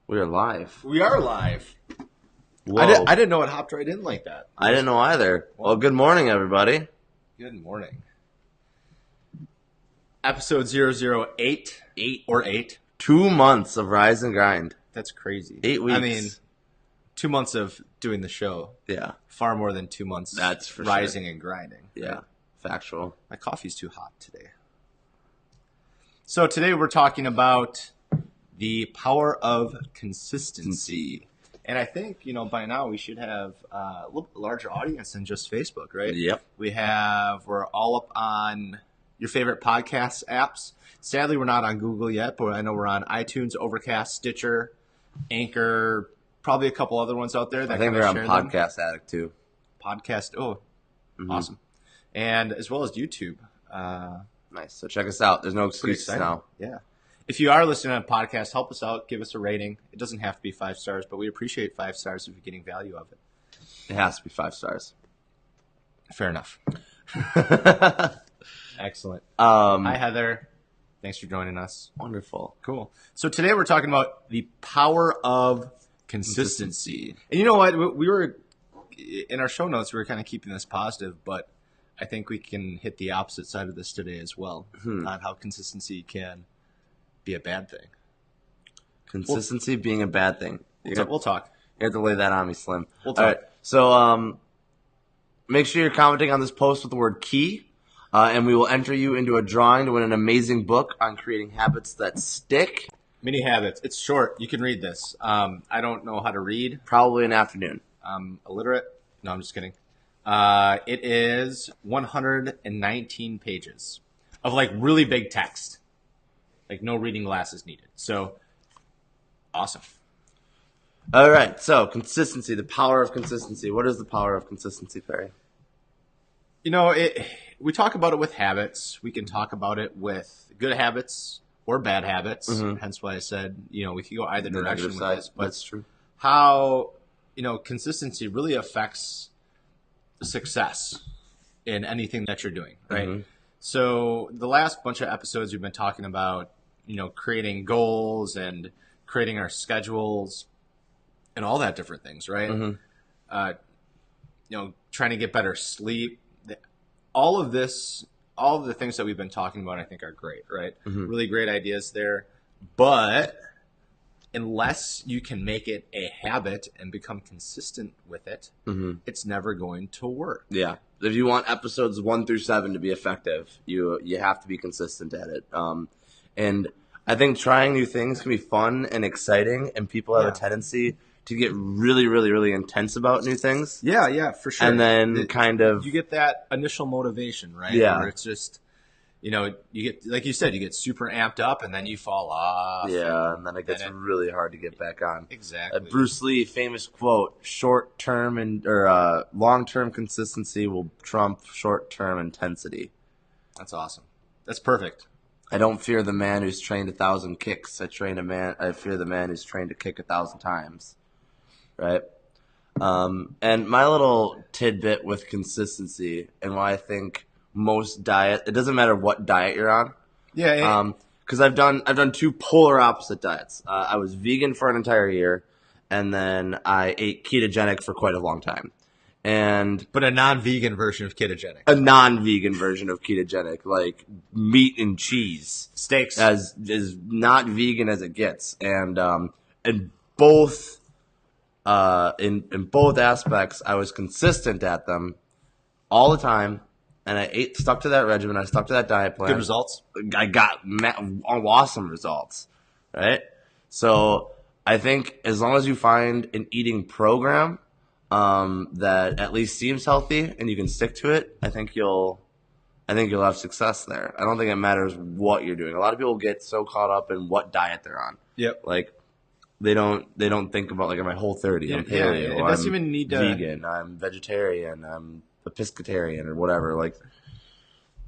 We are live. We are live. Whoa. I didn't know it hopped right in like that. I didn't know either. Well, good morning, everybody. Good morning. Episode 008. 8. 2 months of Rise and Grind. That's crazy. 8 weeks. I mean, 2 months of doing the show. Yeah. Far more than 2 months That's for rising sure. and grinding. Yeah. Right? Factual. My coffee's too hot today. So today we're talking about the power of consistency. And I think, by now we should have a little bit larger audience than just Facebook, right? Yep. We're all up on your favorite podcast apps. Sadly, we're not on Google yet, but I know we're on iTunes, Overcast, Stitcher, Anchor, probably a couple other ones out there. That I think kinda we're on share Podcast Addict, too. Podcast, Mhm. awesome. And as well as YouTube. Nice. So check us out. There's no excuses exciting. now. Yeah. If you are listening on a podcast, help us out. Give us a rating. It doesn't have to be 5 stars, but we appreciate 5 stars if you're getting value of it. It has to be 5 stars. Fair enough. Excellent. Hi, Hi, Heather. Thanks for joining us. Wonderful. Cool. So today we're talking about the power of consistency. And you know what? We were, in our show notes, we were kind of keeping this positive, but I think we can hit the opposite side of this today as well, on how consistency can be a bad thing. Consistency being a bad thing. We'll talk. You have to lay that on me, Slim. We'll talk. All right. So make sure you're commenting on this post with the word key, and we will enter you into a drawing to win an amazing book on creating habits that stick. Mini habits. It's short. You can read this. I don't know how to read. Probably an afternoon. I'm illiterate. No, I'm just kidding. It is 119 pages of really big text. Like no reading glasses needed. So, awesome. All right. So consistency, the power of consistency. What is the power of consistency, Perry? We talk about it with habits. We can talk about it with good habits or bad habits. Hence why I said, we could go either direction with this. But that's true. How, consistency really affects success in anything that you're doing, right? So the last bunch of episodes we've been talking about, creating goals and creating our schedules and all that different things, right? Trying to get better sleep. All of the things that we've been talking about, I think are great, right? Really great ideas there. But unless you can make it a habit and become consistent with it, it's never going to work. Yeah. If you want episodes 1 through 7 to be effective, you have to be consistent at it. And I think trying new things can be fun and exciting, and people have a tendency to get really, really, really intense about new things. Yeah, for sure. And then you get that initial motivation, right? Yeah. Where it's just, you get, like you said, you get super amped up and then you fall off. Yeah, and then it gets really hard to get back on. Exactly. Bruce Lee, famous quote: "Short-term or long-term consistency will trump short-term intensity." That's awesome. That's perfect. I don't fear the man who's trained 1,000 kicks. I fear the man who's trained to kick 1,000 times. Right? And my little tidbit with consistency and why I think most diet, it doesn't matter what diet you're on. Yeah. Because I've done 2 polar opposite diets. I was vegan for an entire year, and then I ate ketogenic for quite a long time. But a non-vegan version of ketogenic. A non-vegan version of ketogenic, like meat and cheese. Steaks. As not vegan as it gets. And in both aspects, I was consistent at them all the time. And I stuck to that regimen. I stuck to that diet plan. Good results. I got awesome results, right? So I think as long as you find an eating program that at least seems healthy and you can stick to it, I think you'll have success there. I don't think it matters what you're doing. A lot of people get so caught up in what diet they're on. Yep. Like they don't think about am I Whole30? I'm paleo. It doesn't even need to. Vegan. I'm vegetarian. I'm a pescatarian or whatever. Like,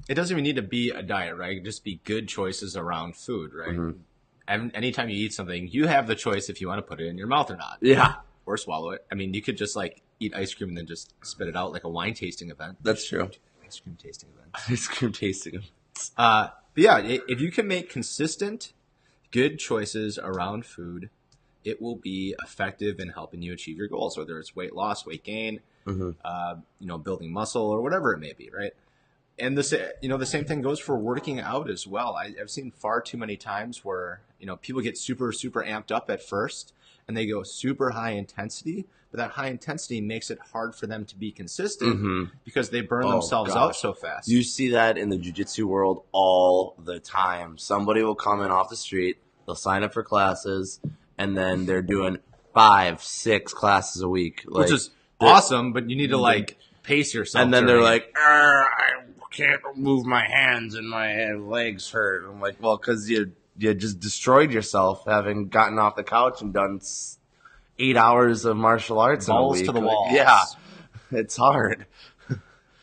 it doesn't even need to be a diet, right? It could just be good choices around food, right? And anytime you eat something, you have the choice if you want to put it in your mouth or not. Yeah. Or swallow it. I mean, you could just eat ice cream and then just spit it out like a wine tasting event. That's true. Ice cream tasting event. Ice cream tasting. But yeah, if you can make consistent, good choices around food, it will be effective in helping you achieve your goals, whether it's weight loss, weight gain, building muscle, or whatever it may be, right? And the same thing goes for working out as well. I've seen far too many times where, people get super, super amped up at first and they go super high intensity, but that high intensity makes it hard for them to be consistent because they burn themselves out so fast. You see that in the jiu-jitsu world all the time. Somebody will come in off the street, they'll sign up for classes, and then they're doing 5-6 classes a week. Which is awesome, but you need to pace yourself. And then they're like, I can't move my hands and my legs hurt. I'm like, well, because you just destroyed yourself having gotten off the couch and done 8 hours of martial arts in a week. Balls to the wall. Yeah, it's hard.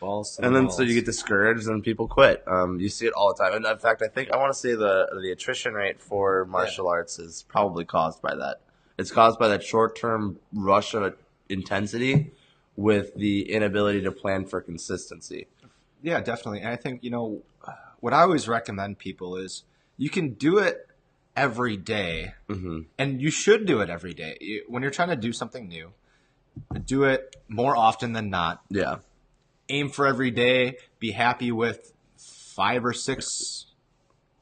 Balls to the And then walls. so you get discouraged and people quit. You see it all the time. And in fact, I want to say the attrition rate for martial arts is probably caused by that. It's caused by that short-term rush of intensity with the inability to plan for consistency. Yeah, definitely. And I think, what I always recommend people is you can do it every day, and you should do it every day. When you're trying to do something new, do it more often than not. Yeah. Aim for every day. Be happy with 5 or 6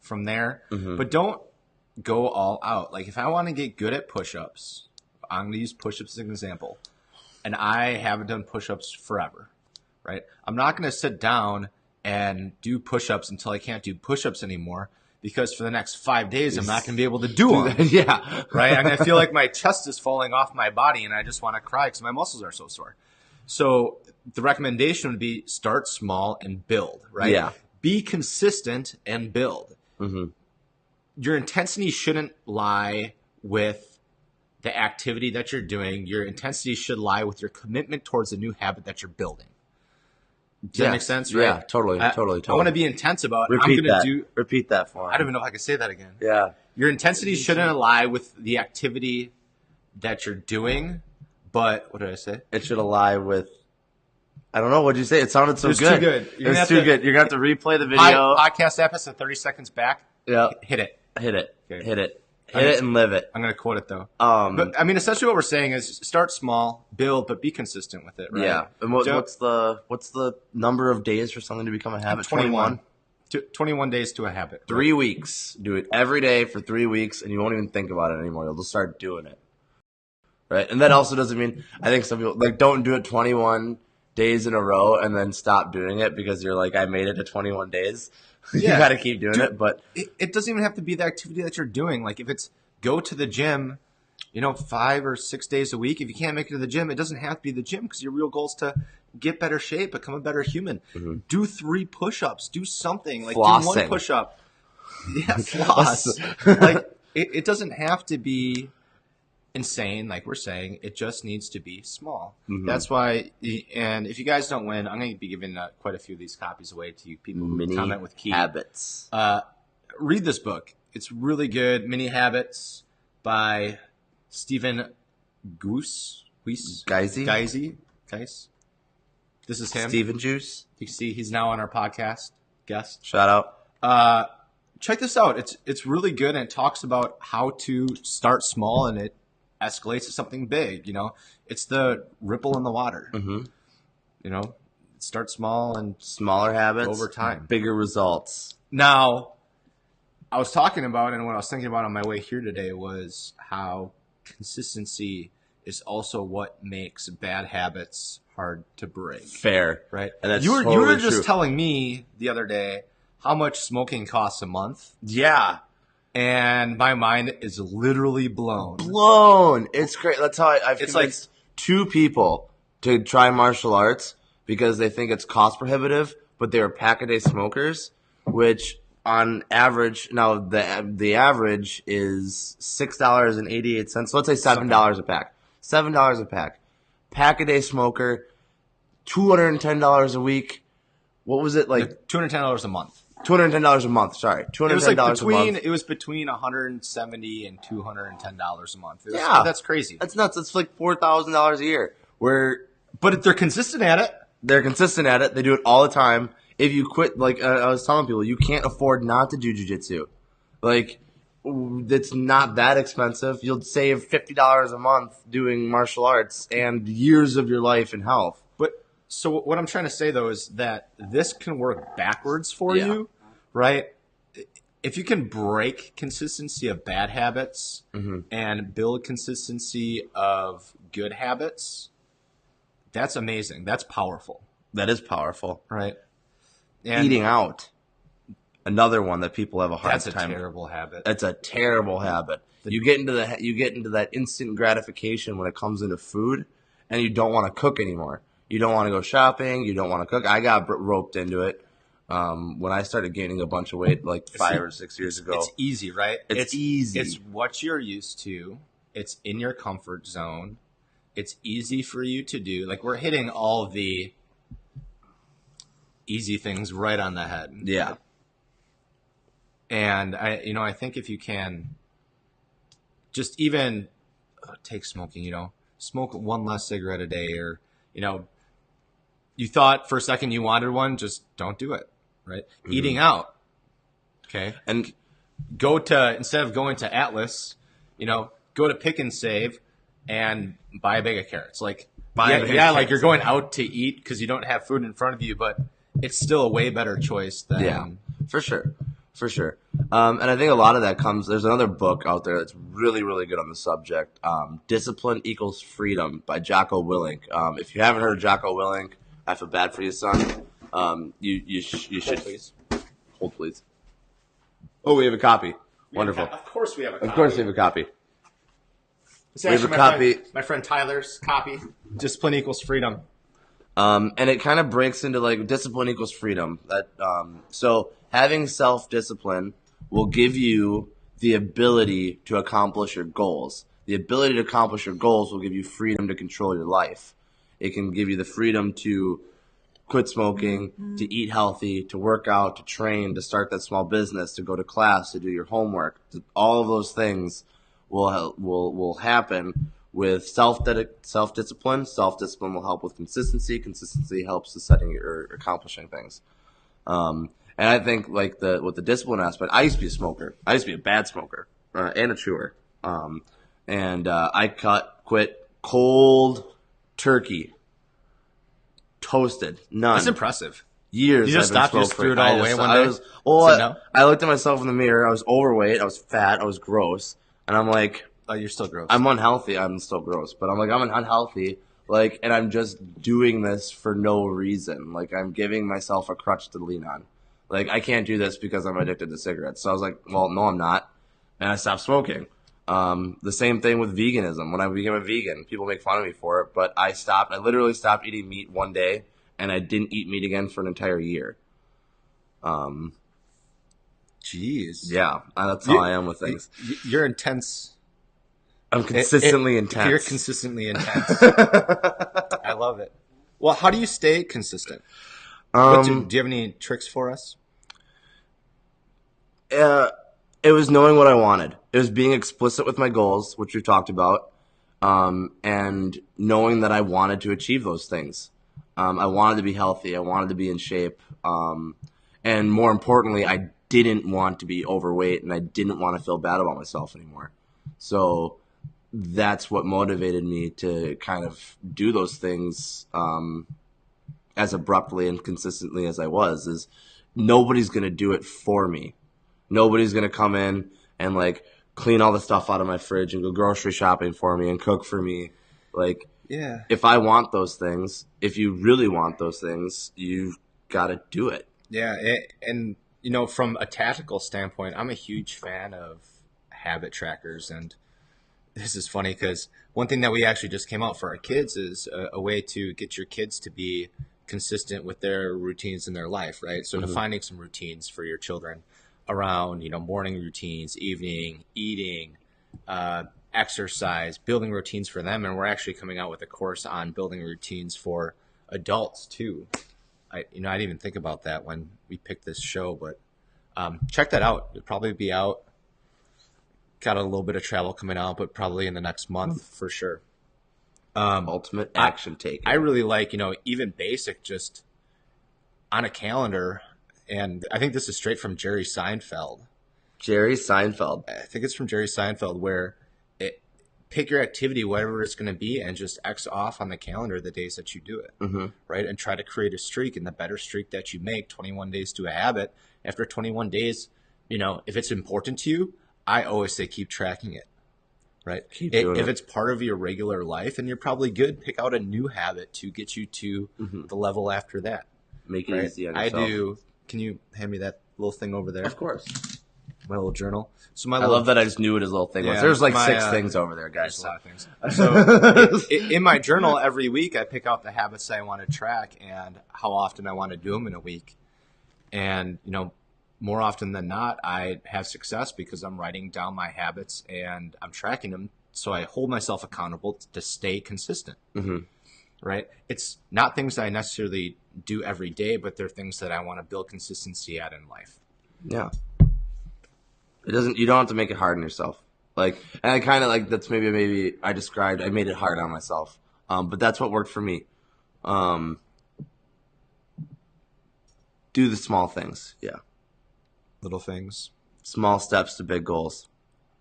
from there. But don't go all out. Like if I want to get good at push-ups, I'm going to use push-ups as an example. And I haven't done push-ups forever, right? I'm not going to sit down and do push-ups until I can't do push-ups anymore, because for the next 5 days, I'm not going to be able to do them. Yeah. Right? I'm going to feel like my chest is falling off my body and I just want to cry because my muscles are so sore. So the recommendation would be start small and build, right? Yeah. Be consistent and build. Your intensity shouldn't lie with the activity that you're doing. Your intensity should lie with your commitment towards a new habit that you're building. Does that make sense? Right? Yeah, totally. I want to be intense about Repeat that for me. I don't even know if I can say that again. Yeah. Your intensity shouldn't lie with the activity that you're doing, but what did I say? It should ally with. I don't know. What did you say? It sounded so It was good. too good. It's too good. You're going to have to replay the video. Podcast episode 30 seconds back. Yeah. Hit it. Okay. Hit it and live it. I'm going to quote it though. But I mean, essentially what we're saying is start small, build, but be consistent with it, right? Yeah. And what's the number of days for something to become a habit? 21. 21 days to a habit. 3 weeks. Do it every day for 3 weeks, and you won't even think about it anymore. You'll just start doing it. Right? And that also doesn't mean, I think some people, don't do it 21 days in a row and then stop doing it because you're like, I made it to 21 days. You got to keep doing it. But it doesn't even have to be the activity that you're doing. Like if it's go to the gym, 5 or 6 days a week. If you can't make it to the gym, it doesn't have to be the gym because your real goal is to get better shape, become a better human. Do 3 push-ups. Do something. Like Flossing. do 1 push-up. Yeah, floss. It doesn't have to be insane, like we're saying. It just needs to be small. That's why, and if you guys don't win, I'm going to be giving quite a few of these copies away to you people who comment with Key. Habits. Read this book. It's really good. Mini Habits by Stephen Geise. This is him. Steven Juice. You can see he's now on our podcast guest. Shout out. Check this out. It's really good, and it talks about how to start small and it escalates to something big. It's the ripple in the water. Start small and Smaller habits. over time. Bigger results. Now, I was talking about, and what I was thinking about on my way here today was how consistency is also what makes bad habits hard to break. Fair. Right? And that's you were totally just true. telling me the other day how much smoking costs a month, Yeah. and my mind is literally blown. It's great. That's how I've convinced 2 people to try martial arts because they think it's cost prohibitive, but they were pack-a-day smokers, which on average, now the average is $6.88. So let's say $7 a pack. $7 a pack. Pack-a-day smoker, $210 a week. What was it like? $210 a month. $210 a month. Sorry, $210 a month. It was between $170 and $210 a month. That's crazy. That's nuts. It's like $4,000 a year. But they're consistent at it. They're consistent at it. They do it all the time. If you quit, like I was telling people, you can't afford not to do jiu-jitsu. Like It's not that expensive. You'll save $50 a month doing martial arts and years of your life in health. But so what I'm trying to say though is that this can work backwards for Yeah. you, right? If you can break consistency of bad habits and build consistency of good habits, that's amazing. That's powerful, That is powerful. right? And Eating out, another one that people have a hard that's a time. terrible habit. It's a terrible habit. You get into that instant gratification when it comes into food, and you don't want to cook anymore. You don't want to go shopping. You don't want to cook. I got roped into it when I started gaining a bunch of weight, like 5 or 6 years ago. It's easy, right? It's easy. It's what you're used to. It's in your comfort zone. It's easy for you to do. Like we're hitting all the easy things right on the head. Yeah. And I think if you can just even take smoking, smoke one less cigarette a day, or, you thought for a second you wanted one, just don't do it, right? Mm-hmm. Eating out. Okay. And Instead of going to Atlas, go to Pick and Save and buy a bag of carrots. Like, like you're going out to eat because you don't have food in front of you, but it's still a way better choice than. For sure. And I think a lot of that there's another book out there that's really, really good on the subject. Discipline Equals Freedom by Jocko willink. If you haven't heard of Jocko willink, I feel bad for you, son. You should. Please. Hold, please. Oh, we have a copy. Wonderful. Of course we have a copy. Of course we have a copy. It's We have actually a copy. my friend Tyler's copy. Discipline Equals Freedom. And it kind of breaks into like discipline equals freedom. So having self-discipline will give you the ability to accomplish your goals. The ability to accomplish your goals will give you freedom to control your life. It can give you the freedom to quit smoking, to eat healthy, to work out, to train, to start that small business, to go to class, to do your homework. All of those things will happen with self-discipline. Self-discipline will help with consistency. Consistency helps with setting or accomplishing things. And I think with the discipline aspect, I used to be a smoker. I used to be a bad smoker and a chewer. I quit cold turkey, toasted, none. That's impressive. Years. You just I've been stopped, you just smoke-free. threw it all away one day? Said no? I looked at myself in the mirror. I was overweight. I was fat. I was gross. And I'm like, Oh, you're still gross. I'm unhealthy. I'm still gross, but I'm like, I'm unhealthy. And I'm just doing this for no reason. Like, I'm giving myself a crutch to lean on. Like, I can't do this because I'm addicted to cigarettes. So I was like, well, no, I'm not. And I stopped smoking. The same thing with veganism. When I became a vegan, people make fun of me for it, but I stopped. I literally stopped eating meat one day, and I didn't eat meat again for an entire year. Jeez. Yeah, that's how I am with things. You're intense. I'm consistently intense. You're consistently intense. I love it. Well, how do you stay consistent? Do you have any tricks for us? It was knowing what I wanted. It was being explicit with my goals, which we've talked about, and knowing that I wanted to achieve those things. I wanted to be healthy. I wanted to be in shape. And more importantly, I didn't want to be overweight, and I didn't want to feel bad about myself anymore. So that's what motivated me to kind of do those things as abruptly and consistently as I was. Is nobody's going to do it for me. Nobody's going to come in and clean all the stuff out of my fridge and go grocery shopping for me and cook for me. Yeah. If I want those things, if you really want those things, you've got to do it. Yeah. And from a tactical standpoint, I'm a huge fan of habit trackers. And this is funny because one thing that we actually just came out for our kids is a way to get your kids to be consistent with their routines in their life, right? So defining some routines for your children around, morning routines, evening, eating, exercise, building routines for them. And we're actually coming out with a course on building routines for adults too. I didn't even think about that when we picked this show, but check that out. It'll probably be out. Got a little bit of travel coming out, but probably in the next month for sure. Ultimate action taken. I really like, even basic, just on a calendar. And I think this is straight from Jerry Seinfeld. Jerry Seinfeld. I think it's from Jerry Seinfeld, where pick your activity, whatever it's going to be, and just X off on the calendar the days that you do it, right? And try to create a streak. And the better streak that you make, 21 days to a habit, after 21 days, if it's important to you, I always say keep tracking it, right? If it's part of your regular life, and you're probably good, pick out a new habit to get you to the level after that. Make it easy on yourself. I do. Can you hand me that little thing over there? Of course. My little journal. So I love that I just knew what his little thing was. There's like 6 things over there, guys. A lot of things. So in my journal every week, I pick out the habits I want to track and how often I want to do them in a week. And, more often than not, I have success because I'm writing down my habits and I'm tracking them. So I hold myself accountable to stay consistent. Right? It's not things that I necessarily do every day, but they're things that I want to build consistency at in life. Yeah. You don't have to make it hard on yourself. And I kind of that's maybe I made it hard on myself. But that's what worked for me. Do the small things. Yeah. Little things. Small steps to big goals.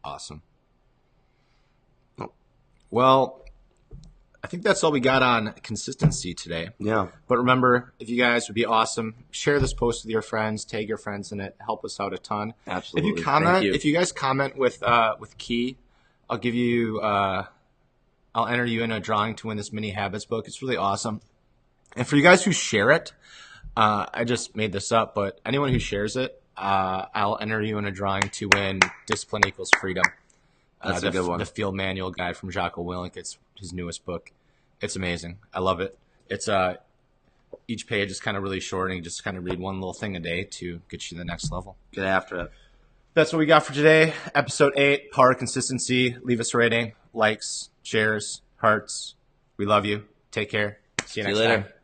Awesome. Oh. Well, I think that's all we got on consistency today. Yeah. But remember, if you guys would be awesome, share this post with your friends, tag your friends in it, help us out a ton. Absolutely. If you guys comment with Key, I'll give you I'll enter you in a drawing to win this mini habits book. It's really awesome. And for you guys who share it, I just made this up, but anyone who shares it, I'll enter you in a drawing to win Discipline Equals Freedom. That's a good one. The Field Manual Guide from Jocko Willink. It's his newest book. It's amazing. I love it. It's each page is kind of really short, and you just kind of read one little thing a day to get you to the next level. Get after it. That's what we got for today. Episode 8, Power of Consistency. Leave us a rating, likes, shares, hearts. We love you. Take care. See you next time.